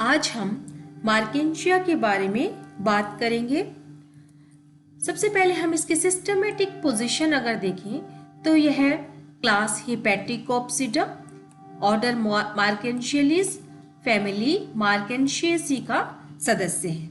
आज हम मार्केंशिया के बारे में बात करेंगे। सबसे पहले हम इसके सिस्टमेटिक पोजीशन अगर देखें तो यह क्लास हेपेटिकोप्सिडा, ऑर्डर मार्केंशियलिस, फैमिली मार्केंशियेसी का सदस्य है।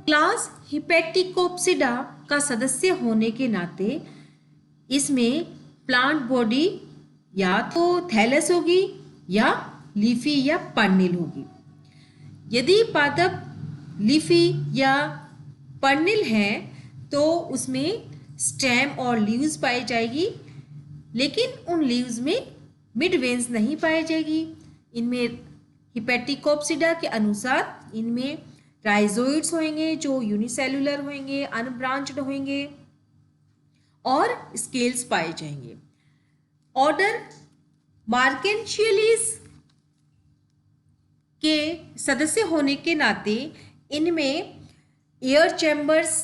क्लास हेपेटिकोप्सिडा का सदस्य होने के नाते इसमें प्लांट बॉडी या तो थैलस होगी या लीफी या पर्निल होगी। यदि पादप लीफी या पर्निल है तो उसमें स्टेम और लीव्स पाई जाएगी, लेकिन उन लीव्स में मिड वेन्स नहीं पाई जाएगी। इनमें हिपेटिकोप्सिडा के अनुसार इनमें राइजोइड्स होंगे जो यूनिसेलुलर होंगे, अनब्रांच्ड होंगे और स्केल्स पाए जाएंगे। ऑर्डर मार्केंशियलिस के सदस्य होने के नाते इनमें एयर चैम्बर्स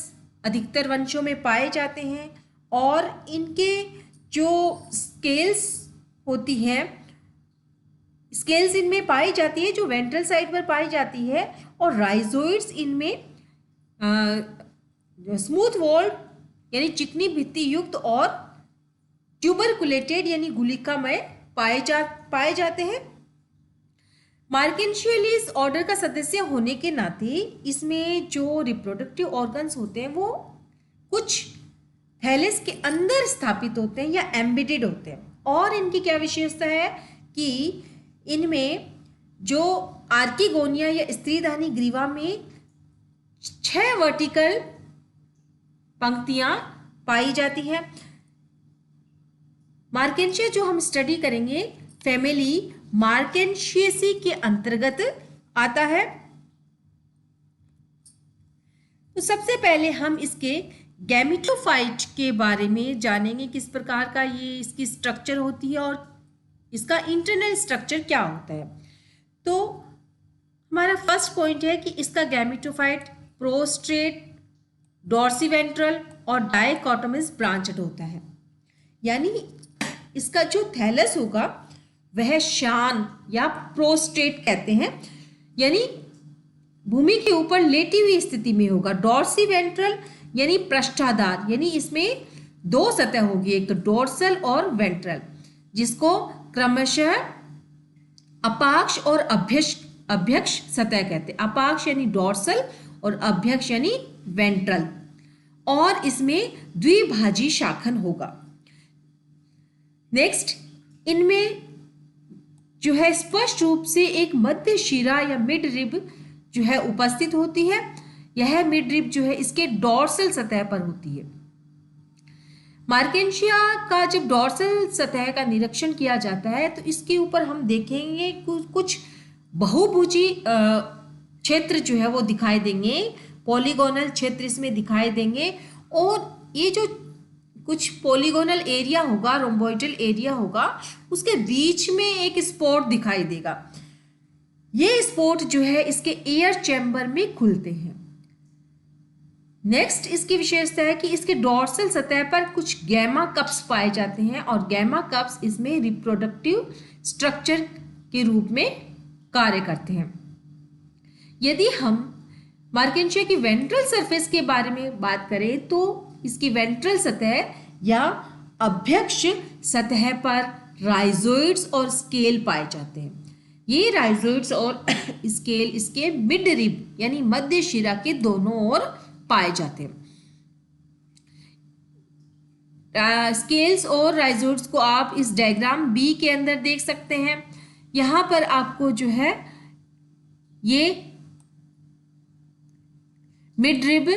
अधिकतर वंशों में पाए जाते हैं और इनके जो स्केल्स होती हैं, स्केल्स इनमें पाई जाती है जो वेंट्रल साइड पर पाई जाती है, और राइजोइड्स इनमें स्मूथ वॉल्ड यानी चिकनी भित्ति युक्त और ट्यूबरकुलेटेड यानी गुलिकामय पाए जाते हैं। मार्केंशियलिस ऑर्डर का सदस्य होने के नाते इसमें जो रिप्रोडक्टिव ऑर्गन्स होते हैं वो कुछ थैलेस के अंदर स्थापित होते हैं या एम्बेडेड होते हैं। और इनकी क्या विशेषता है कि इनमें जो आर्किगोनिया या स्त्रीधानी ग्रीवा में 6 वर्टिकल पंक्तियां पाई जाती है। मार्केंशिया जो हम स्टडी करेंगे फैमिली मार्केंशियेसी के अंतर्गत आता है। तो सबसे पहले हम इसके गैमेटोफाइट के बारे में जानेंगे, किस प्रकार का ये इसकी स्ट्रक्चर होती है और इसका इंटरनल स्ट्रक्चर क्या होता है। तो हमारा फर्स्ट पॉइंट है कि इसका गैमेटोफाइट प्रोस्ट्रेट, डॉर्सीवेंट्रल और डाइकोटोमस ब्रांचड होता है। यानी इसका जो थैलस होगा वह शान या प्रोस्ट्रेट कहते हैं, यानी भूमि के ऊपर लेटी हुई स्थिति में होगा। डॉर्सीवेंट्रल यानी पृष्ठाधार, यानी इसमें 2 सतह होगी, एक तो डोर्सल और वेंट्रल, जिसको क्रमशः अपाक्ष और अभ्यक्ष सतह कहते हैं। अपाक्ष यानी डोर्सल और अभ्यक्ष यानी वेंट्रल, और इसमें द्विभाजी शाखन होगा। नेक्स्ट, इनमें जो है स्पष्ट रूप से एक मध्य शिरा या मिड रिब जो है उपस्थित होती है। यह मिड रिब जो है इसके डॉर्सल सतह पर होती है। मार्केंशिया का जब डॉर्सल सतह का निरीक्षण किया जाता है तो इसके ऊपर हम देखेंगे कुछ बहुभुजी क्षेत्र जो है वो दिखाई देंगे, पॉलीगोनल क्षेत्र इसमें दिखाई देंगे, और ये जो कुछ पॉलीगोनल एरिया होगा, रोम्बोइडल एरिया होगा, उसके बीच में एक स्पॉट दिखाई देगा। ये स्पॉट जो है इसके एयर चैम्बर में खुलते हैं। नेक्स्ट, इसकी विशेषता है कि इसके डॉर्सल सतह पर कुछ गैमा कप्स पाए जाते हैं, और गैमा कप्स इसमें रिप्रोडक्टिव स्ट्रक्चर के रूप में कार्य करते हैं। यदि हम मार्केंशिया की वेंट्रल सरफेस के बारे में बात करें तो इसकी वेंट्रल सतह या अभ्यक्ष सतह पर राइजोइड्स और स्केल पाए जाते हैं। ये राइजोइड्स और स्केल इसके मिड रिब यानी मध्य शिरा के दोनों ओर पाए जाते हैं। स्केल्स और राइजोइड्स को आप इस डायग्राम बी के अंदर देख सकते हैं। यहां पर आपको जो है ये मिड रिब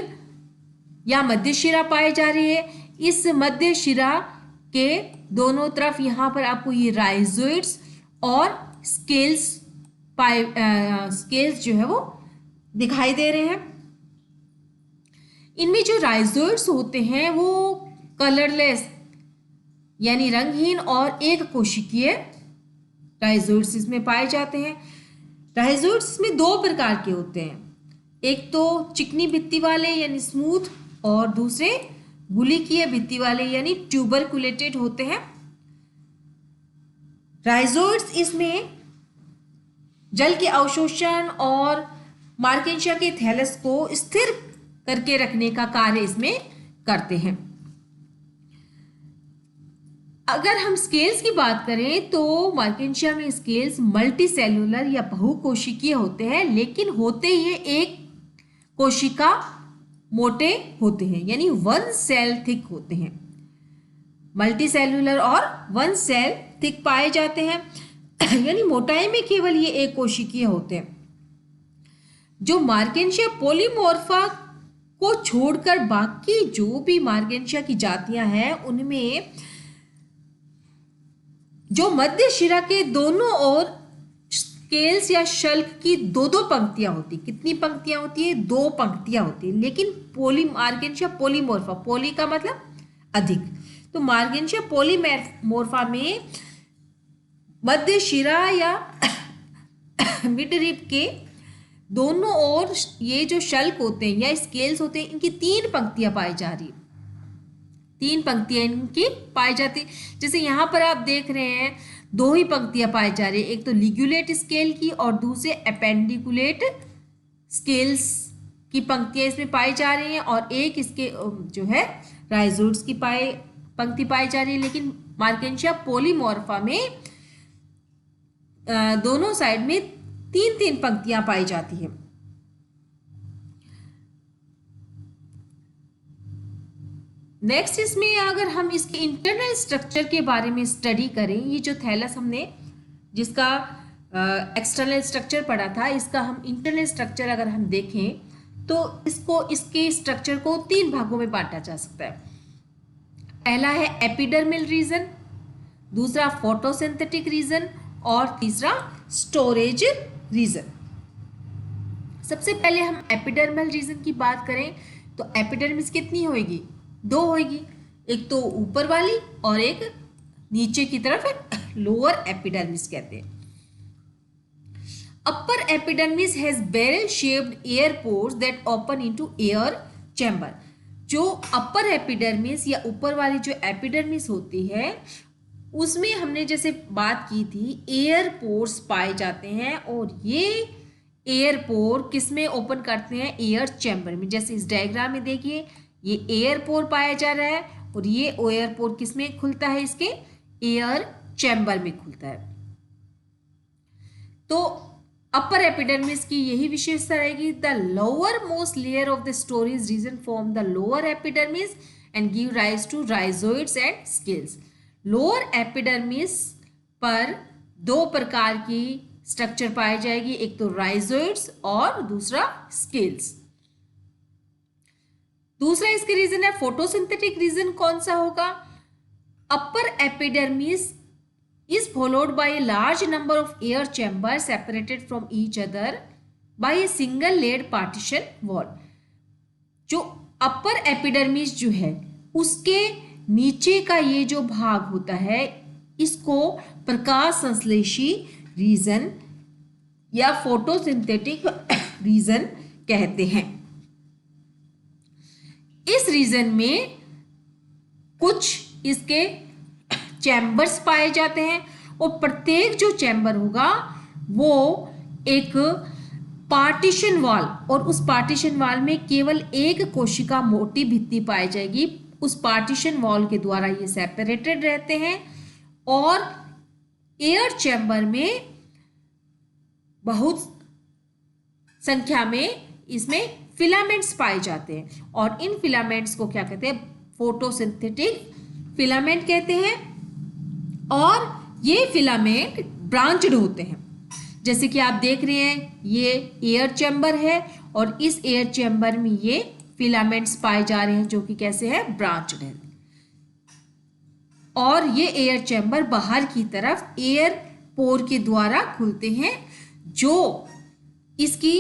या मध्य शिरा पाई जा रही है। इस मध्य शिरा के दोनों तरफ यहाँ पर आपको ये राइजोइड्स और स्केल्स जो है वो दिखाई दे रहे हैं। इनमें जो राइजोइड्स होते हैं वो कलरलेस यानी रंगहीन और एक कोशिकीय राइजोइड्स इसमें पाए जाते हैं। राइजोइड्स में 2 प्रकार के होते हैं, एक तो चिकनी भित्ति वाले यानी स्मूथ, और दूसरे गुलिकीय भित्ति वाले यानी ट्यूबरकुलेटेड होते हैं। राइजोइड्स इसमें जल के अवशोषण और मार्केंशिया के थैलस को स्थिर करके रखने का कार्य इसमें करते हैं। अगर हम स्केल्स की बात करें तो मार्केंशिया में स्केल्स मल्टी सेलुलर या बहुकोशिकीय होते हैं, लेकिन होते ये एक कोशिका मोटे होते हैं, यानी वन सेल थिक होते हैं। मल्टी सेलुलर और वन सेल थिक पाए जाते हैं यानी मोटाई में केवल ये एक कोशिकीय होते हैं। जो मार्केंशिया पॉलीमॉर्फा को छोड़कर बाकी जो भी मार्केंशिया की जातियां हैं उनमें जो मध्य शिरा के दोनों ओर स्केल्स या शल्क की दो दो पंक्तियां होती। कितनी पंक्तियां होती है? दो पंक्तियां होती है। लेकिन मार्केंशिया पॉलीमॉर्फा, पॉली का मतलब अधिक, तो मार्केंशिया पॉलीमॉर्फा में मध्य शिरा या मिडरिब के दोनों ओर ये जो शल्क होते हैं या स्केल्स होते हैं, इनकी तीन पंक्तियां पाई जा रही है। तीन पंक्तियां इनकी पाई जाती। जैसे यहाँ पर आप देख रहे हैं दो ही पंक्तियां पाई जा रही है, एक तो लिग्यूलेट स्केल की और दूसरे एपेंडिकुलेट स्केल्स की पंक्तियां इसमें पाई जा रही हैं, और एक इसके जो है राइजोइड्स की पंक्ति पाई जा रही है। लेकिन मार्केंशिया पॉलीमॉर्फा में दोनों साइड में तीन तीन पंक्तियां पाई जाती है। नेक्स्ट इसमें अगर हम इसके इंटरनल स्ट्रक्चर के बारे में स्टडी करें, ये जो थैलस हमने जिसका एक्सटर्नल स्ट्रक्चर पढ़ा था, इसका हम इंटरनल स्ट्रक्चर अगर हम देखें तो इसके स्ट्रक्चर को तीन भागों में बांटा जा सकता है। पहला है एपिडर्मल रीजन, दूसरा फोटोसिंथेटिक रीजन और तीसरा स्टोरेज रीजन। सबसे पहले हम एपिडर्मल रीजन की बात करें तो एपिडर्मिस कितनी होगी? दो होगी, एक तो ऊपर वाली और एक नीचे की तरफ लोअर एपिडर्मिस कहते हैं। Upper epidermis has barrel shaped air pores that open into air chamber. जो अपर एपिडर्मिस या ऊपर वाली जो एपिडर्मिस होती है उसमें हमने जैसे बात की थी एयर पोर्स पाए जाते हैं, और ये एयर पोर किस में ओपन करते हैं? एयर चैम्बर में। जैसे इस डायग्राम में देखिए ये एयर पोर पाया जा रहा है और ये एयर पोर किस में खुलता है? इसके एयर चैम्बर में खुलता है। तो अपर एपिडर्मिस की यही विशेषता रहेगी। The lower most layer of the storage region form the lower epidermis and give rise to rhizoids and scales. Lower epidermis पर दो प्रकार की स्ट्रक्चर पाई जाएगी, एक तो राइजोइड्स और दूसरा स्केल्स। दूसरा इसके रीजन है फोटोसिंथेटिक रीजन। कौन सा होगा? Upper epidermis is followed by a large number of air chambers separated from each other by a single layered partition wall। जो अपर एपिडर्मिस जो है उसके नीचे का ये जो भाग होता है इसको प्रकाश संश्लेषी रीजन या फोटोसिंथेटिक रीजन कहते हैं। इस रीजन में कुछ इसके चैम्बर्स पाए जाते हैं और प्रत्येक जो चैम्बर होगा वो एक पार्टीशन वॉल, और उस पार्टीशन वॉल में केवल एक कोशिका मोटी भित्ति पाई जाएगी। उस पार्टीशन वॉल के द्वारा ये सेपरेटेड रहते हैं और एयर चैम्बर में बहुत संख्या में इसमें फिलामेंट्स पाए जाते हैं, और इन फिलामेंट्स को क्या कहते हैं? फोटोसिंथेटिक फिलामेंट कहते हैं। और ये फिलामेंट ब्रांच्ड होते हैं। जैसे कि आप देख रहे हैं ये एयर चैम्बर है और इस एयर चैम्बर में ये फिलामेंट्स पाए जा रहे हैं जो कि कैसे है? ब्रांच्ड है। और ये एयर चैम्बर बाहर की तरफ एयर पोर के द्वारा खुलते हैं, जो इसकी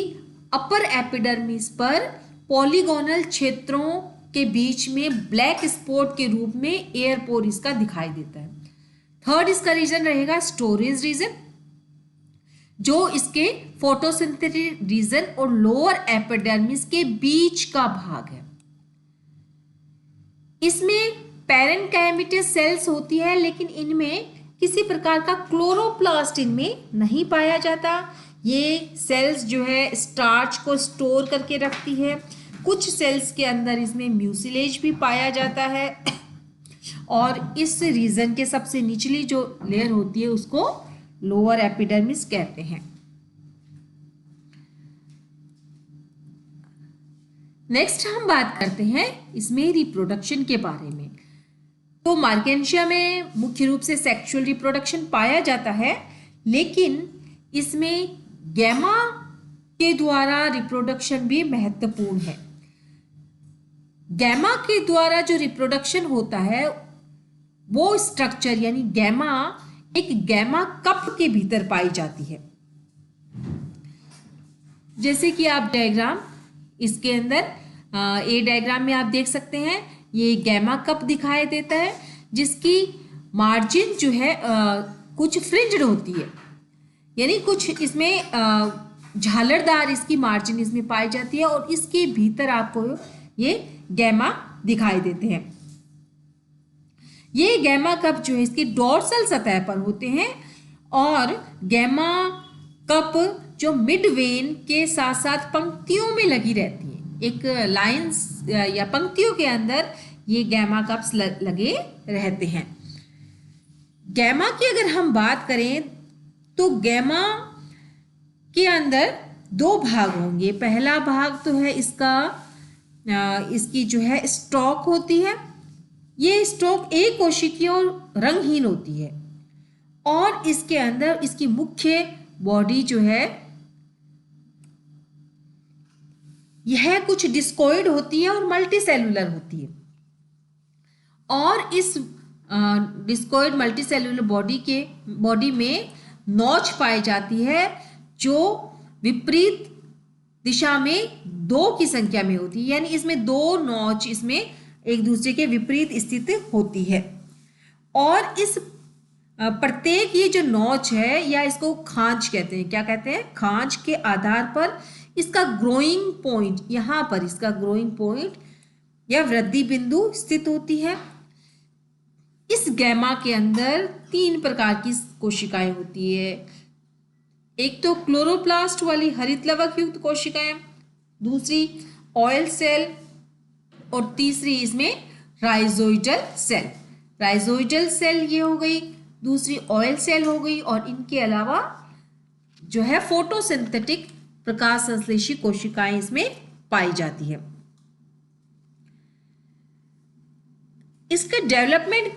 अपर एपिडर्मिस पर पॉलीगोनल क्षेत्रों के बीच में ब्लैक स्पॉट के रूप में एयर पोर इसका दिखाई देता है। थर्ड इसका रीजन रहेगा स्टोरेज रीजन, जो इसके फोटोसिंथेटिक रीजन और लोअर एपिडर्मिस के बीच का भाग है। इसमें पैरेन्काइमेटस सेल्स होती है, लेकिन इनमें किसी प्रकार का क्लोरोप्लास्ट इनमें नहीं पाया जाता, ये सेल्स जो है स्टार्च को स्टोर करके रखती है। कुछ सेल्स के अंदर इसमें म्यूसिलेज भी पाया जाता है और इस रीजन के सबसे निचली जो लेयर होती है उसको लोअर एपिडर्मिस कहते हैं। नेक्स्ट हम बात करते हैं इसमें रिप्रोडक्शन के बारे में। तो मार्केंशिया में मुख्य रूप से सेक्सुअल रिप्रोडक्शन पाया जाता है, लेकिन इसमें गैमा के द्वारा रिप्रोडक्शन भी महत्वपूर्ण है। गैमा के द्वारा जो रिप्रोडक्शन होता है वो स्ट्रक्चर यानी गैमा एक गैमा कप के भीतर पाई जाती है। जैसे कि आप डायग्राम इसके अंदर ए डायग्राम में आप देख सकते हैं, ये गैमा कप दिखाई देता है जिसकी मार्जिन जो है कुछ फ्रिंज्ड होती है, यानी कुछ इसमें झालरदार इसकी मार्जिन इसमें पाई जाती है और इसके भीतर आपको ये गैमा दिखाई देते हैं। ये गैमा कप जो है इसकी डोर्सल सतह पर होते हैं और गैमा कप जो मिड वेन के साथ साथ पंक्तियों में लगी रहती है। एक लाइंस या पंक्तियों के अंदर ये गैमा कप्स लगे रहते हैं। गैमा की अगर हम बात करें तो गैमा के अंदर दो भाग होंगे। पहला भाग तो है इसकी जो है स्टॉक होती है। ये स्टॉक एक कोशिकीय और रंगहीन होती है और इसके अंदर इसकी मुख्य बॉडी जो है यह कुछ डिस्कोइड होती है और मल्टीसेलुलर होती है। और इस डिस्कोइड मल्टीसेलुलर बॉडी में नोच पाई जाती है जो विपरीत दिशा में 2 की संख्या में होती है, यानी इसमें 2 नोच इसमें एक दूसरे के विपरीत स्थित होती है। और इस प्रत्येक ये जो नोच है या इसको खांच कहते हैं, क्या कहते हैं, खांच के आधार पर इसका ग्रोइंग पॉइंट, यहाँ पर इसका ग्रोइंग पॉइंट या वृद्धि बिंदु स्थित होती है। इस गैमा के अंदर 3 प्रकार की कोशिकाएं होती है। एक तो क्लोरोप्लास्ट वाली हरित लवक युक्त कोशिकाएं, दूसरी ऑयल सेल और तीसरी इसमें राइजोइडल सेल। राइजोइडल सेल ये हो गई, दूसरी ऑयल सेल हो गई और इनके अलावा जो है फोटोसिंथेटिक प्रकाश संश्लेषी कोशिकाएं इसमें पाई जाती है। इसका डेवलपमेंट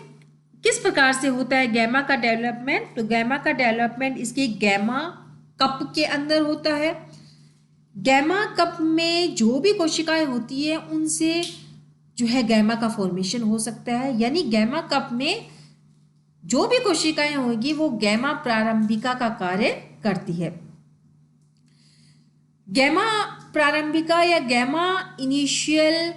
किस प्रकार से होता है गैमा का डेवलपमेंट? तो गैमा का डेवलपमेंट इसके गैमा कप के अंदर होता है। गैमा कप में जो भी कोशिकाएं होती है उनसे जो है गैमा का फॉर्मेशन हो सकता है, यानी गैमा कप में जो भी कोशिकाएं होंगी वो गैमा प्रारंभिका का कार्य करती है। गैमा प्रारंभिका या गैमा इनिशियल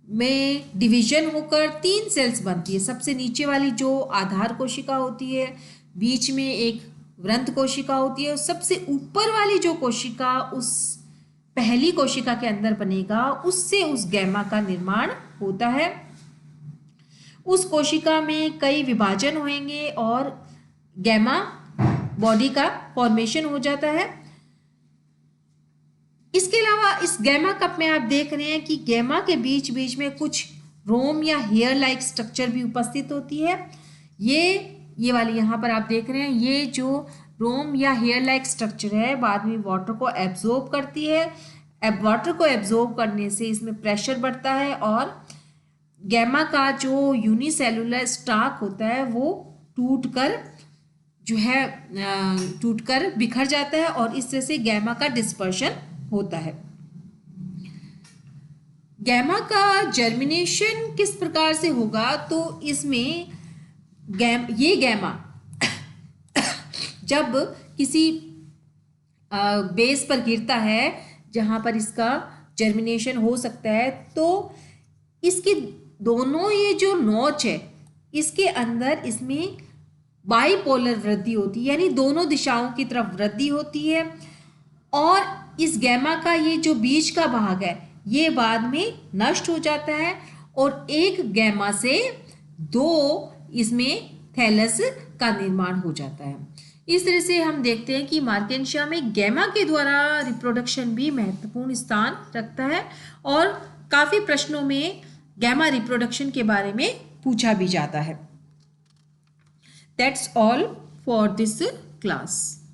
में डिवीजन होकर 3 सेल्स बनती है। सबसे नीचे वाली जो आधार कोशिका होती है, बीच में एक वृंत कोशिका होती है और सबसे ऊपर वाली जो कोशिका उस पहली कोशिका के अंदर बनेगा, उससे उस गैमा का निर्माण होता है। उस कोशिका में कई विभाजन होंगे और गैमा बॉडी का फॉर्मेशन हो जाता है। इसके अलावा इस गैमा कप में आप देख रहे हैं कि गैमा के बीच बीच में कुछ रोम या हेयर लाइक स्ट्रक्चर भी उपस्थित होती है। ये वाली यहाँ पर आप देख रहे हैं, ये जो रोम या हेयर लाइक स्ट्रक्चर है बाद में वाटर को एब्जॉर्ब करती है। वाटर को एब्जॉर्ब करने से इसमें प्रेशर बढ़ता है और गैमा का जो यूनिसेलुलर स्टाक होता है वो टूटकर बिखर जाता है और इस तरह से गैमा का डिस्पर्शन होता है। गैमा का जर्मिनेशन किस प्रकार से होगा? तो इसमें ये गैमा जब किसी बेस पर गिरता है जहाँ पर इसका जर्मिनेशन हो सकता है, तो इसकी दोनों ये जो नोच है इसके अंदर इसमें बाइपोलर वृद्धि होती है, यानी दोनों दिशाओं की तरफ वृद्धि होती है। और इस गैमा का ये जो बीच का भाग है ये बाद में नष्ट हो जाता है और एक गैमा से 2 इसमें थैलस का निर्माण हो जाता है। इस तरह से हम देखते हैं कि मार्केंशिया में गैमा के द्वारा रिप्रोडक्शन भी महत्वपूर्ण स्थान रखता है और काफी प्रश्नों में गैमा रिप्रोडक्शन के बारे में पूछा भी जाता है। That's all for this class.